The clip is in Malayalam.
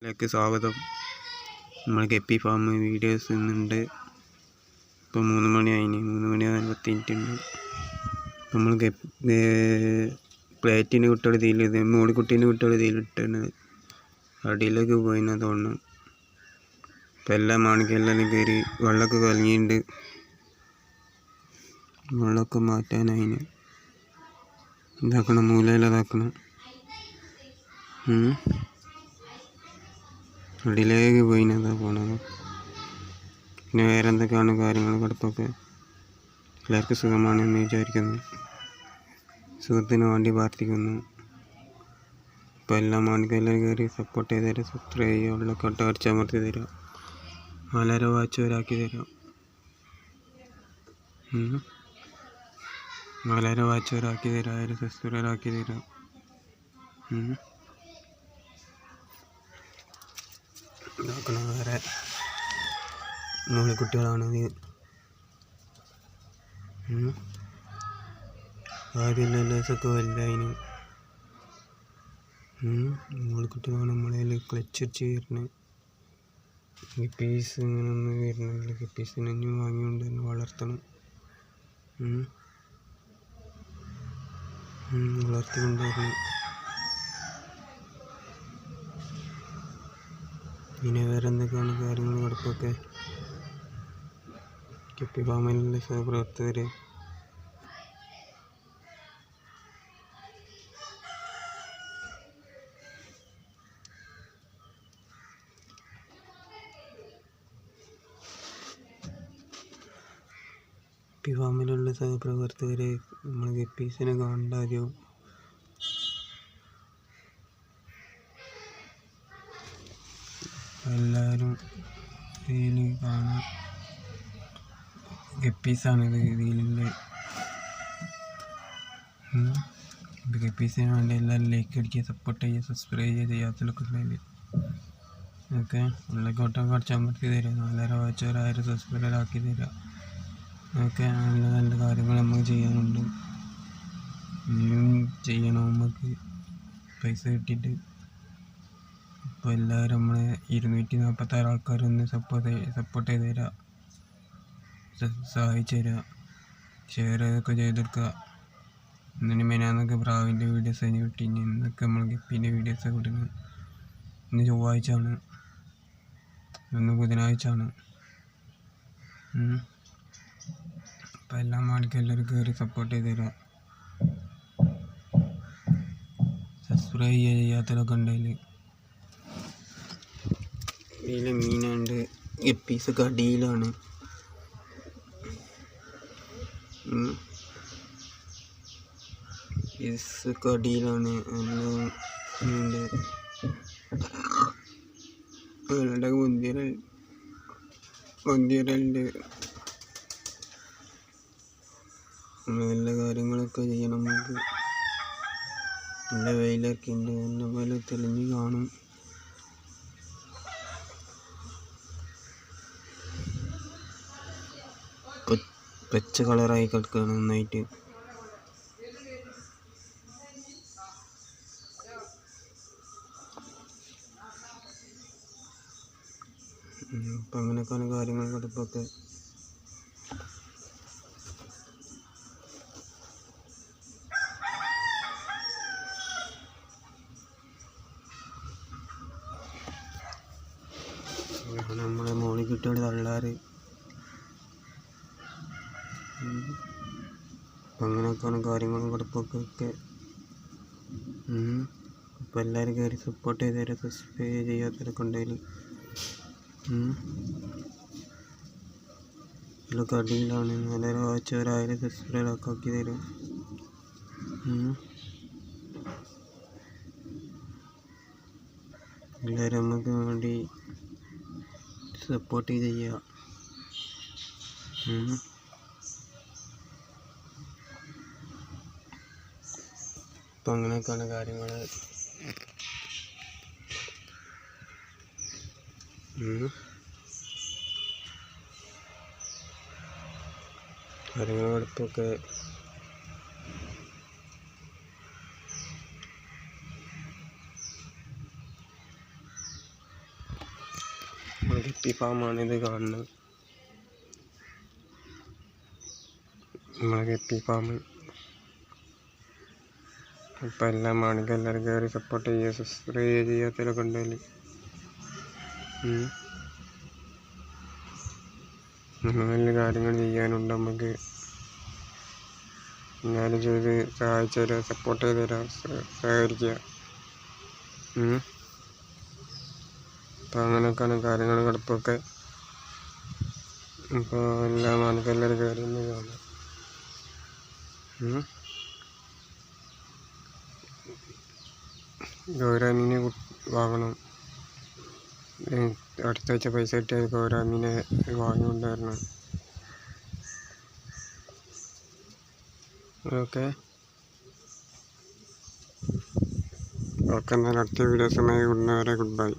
ലേക്ക് സ്വാഗതം. നമ്മൾ ഗപ്പി ഫാം വീഡിയോസ് ഇന്നുണ്ട്. ഇപ്പോൾ 3 മണിയായിന്, 3 മണിയാകാൻ 10 മിനിറ്റ് ഉണ്ട്. നമ്മൾ പ്ലേറ്റിന് കുട്ടികൾ ഇത് മോളിക്കുട്ടീൻ്റെ കുട്ടികൾ ഇതിലിട്ടാണ് അടിയിലേക്ക് പോയിന്നാ തോന്നുന്നു. ഇപ്പം എല്ലാം മാണിക്കെല്ലാം കയറി വെള്ളമൊക്കെ കലങ്ങിയിട്ടുണ്ട്. വെള്ളമൊക്കെ മാറ്റാനായിന് ഇതാക്കണം, മൂലയിലതാക്കണം. അടിയിലേക്ക് പോയിന്നതാ പോണത്. പിന്നെ വേറെ എന്തൊക്കെയാണ് കാര്യങ്ങൾ കിടപ്പൊക്കെ എല്ലാവർക്കും സുഖമാണെന്ന് വിചാരിക്കുന്നു. സുഖത്തിന് വേണ്ടി പ്രാർത്ഥിക്കുന്നു. ഇപ്പം എല്ലാം മാണിക്കെല്ലാം കയറി സപ്പോർട്ട് ചെയ്ത് തരാം, സബ്സ്ക്രൈബ് ചെയ്യുക, ഉള്ളൊക്കെ അടിച്ചമർത്തി തരാം, 4.5 വാച്ചുകാരാക്കി തരാം. 4.5 വാച്ചുകാരാക്കി തരാം, 1000 സബ്സ്ക്രൈബറാക്കി തരാം. നോക്കണം. വേറെ മോളിക്കുട്ടികളാണിത്. ആദ്യം ലെല്ലേഴ്സൊക്കെ വലുതായിന്. മോളിക്കുട്ടികളാണ് നമ്മളതിൽ ക്ലച്ചടിച്ച് വരുന്നത്. ഗപ്പീസ് ഇങ്ങനെ ഒന്നും വരുന്നില്ല. ഗപ്പീസിനെ ഇനി വാങ്ങിക്കൊണ്ട് തന്നെ വളർത്തണം. വളർത്തിക്കൊണ്ടുവരണം. പിന്നെ വേറെ എന്തൊക്കെയാണ് കാര്യങ്ങൾ കിടപ്പൊക്കെ ഗപ്പി ഫാമിലെ സഹപ്രവർത്തകർ ഗപ്പി ഫാമിലുള്ള സഹപ്രവർത്തകരെ നമ്മൾ ഗപ്പീസിനെ കാണണ്ടായോ? എല്ലാവരും ഇതിൽ കാണാം. ഗപ്പീസാണിത്. ഇതിലുള്ള ഗപ്പീസിന് വേണ്ടി എല്ലാവരും ലൈക്ക് അടിക്കുക, സപ്പോർട്ട് ചെയ്യുക, സബ്സ്ക്രൈബ് ചെയ്യുക, ചെയ്യാത്തതൊക്കെ ഉണ്ടെങ്കിൽ ഓക്കെ. ഉള്ളിക്കോട്ടൊക്കെ അടിച്ചമർത്തി തരിക, 4.5 വാച്ചുകാർ 1000 സബ്സ്ക്രൈബറാക്കി തരിക. ഓക്കെ. നല്ല നല്ല കാര്യങ്ങൾ നമുക്ക് ചെയ്യാനുണ്ട്. ഇനിയും ചെയ്യണം നമുക്ക് പൈസ കിട്ടിയിട്ട്. ഇപ്പോൾ എല്ലാവരും നമ്മളെ 246 ആൾക്കാരൊന്ന് സപ്പോർട്ട് ചെയ്ത് തരിക, സഹായിച്ചു തരിക, ഷെയർ ഒക്കെ ചെയ്തെടുക്കുക. ഇന്നിന് മെനാന്നൊക്കെ പ്രാവിൻ്റെ വീഡിയോസ് അതിന് കിട്ടിന്. ഇന്നൊക്കെ നമ്മൾ ഗപ്പീൻ്റെ വീഡിയോസൊക്കെ കിട്ടുന്നത്. ഇന്ന് ചൊവ്വാഴ്ച ആണ്, ഇന്ന് ബുധനാഴ്ച ആണ്. അപ്പം എല്ലാം മാണിക്ക് എല്ലാവരും കയറി സപ്പോർട്ട് ചെയ്ത് തരിക. സബ്സ്ക്രൈബ് ചെയ്യാത്തതൊക്കെ ഉണ്ടെങ്കിൽ ഇതിൽ മീനുണ്ട്. ഗപ്പീസൊക്കെ അടിയിലാണ്. പീസൊക്കെ അടിയിലാണ്. ഉണ്ട് അവരുടെ മുന്തിരലുണ്ട്. നല്ല കാര്യങ്ങളൊക്കെ ചെയ്യണം നമുക്ക്. നല്ല വെയിലൊക്കെ ഉണ്ട്, നല്ല പോലെ തെളിഞ്ഞ് കാണും. പച്ച കളറായി കിടക്കുകയാണ് നന്നായിട്ട്. അപ്പം അങ്ങനെയൊക്കെയാണ് കാര്യങ്ങൾ കിടപ്പൊക്കെ. നമ്മളെ മോളിക്കുട്ടിയോട് തള്ളാറ്. അപ്പം അങ്ങനെയൊക്കെയാണ് കാര്യങ്ങളും കിടപ്പൊക്കെ. അപ്പോൾ എല്ലാവരും കയറി സപ്പോർട്ട് ചെയ്ത് തരാം, സബ്സ്ക്രൈബ് ചെയ്യാത്തവരൊക്കെ ഉണ്ടെങ്കിൽ. ഇതിലൊക്കെ അടിയിലാണ്. 4.5 വാച്ചുകാർ 1000 സബ്സ്ക്രൈബറൊക്കെ ആക്കി തരും. എല്ലാവരും നമുക്ക് വേണ്ടി സപ്പോർട്ട് ചെയ്യുക. അപ്പം അങ്ങനെയൊക്കെയാണ് കാര്യങ്ങൾ. കാര്യങ്ങൾ കിടപ്പൊക്കെ. നമ്മളെ ഗപ്പി ഫാമാണ് ഇത് കാണുന്നത്. നമ്മളെ ഗപ്പി ഫാം. അപ്പം എല്ലാം ആണെങ്കിൽ എല്ലാവരും കയറി സപ്പോർട്ട് ചെയ്യുക, സബ്സ്ക്രൈബ് ചെയ്യാത്തതിലൊക്കെ ഉണ്ടെങ്കിൽ നല്ല കാര്യങ്ങൾ ചെയ്യാനുണ്ട്. നമുക്ക് ഞാനും ചെയ്ത് സഹായിച്ചു തരാം, സപ്പോർട്ട് ചെയ്ത് തരാം, സഹകരിക്കുക. അപ്പോൾ അങ്ങനെയൊക്കെയാണ് കാര്യങ്ങൾ കിടപ്പൊക്കെ. അപ്പോൾ എല്ലാം ആണെങ്കിൽ എല്ലാവരും കയറി ഒന്ന് കാണാം. ഗൗരാമീനെ വാങ്ങണം. അടുത്ത ആഴ്ച പൈസ കിട്ടിയാൽ ഗൗരാമീനെ വാങ്ങിക്കൊണ്ടുവരണം. ഓക്കെ എന്നാൽ അടുത്ത വീഡിയോസുമായി ഗുഡ് ബൈ.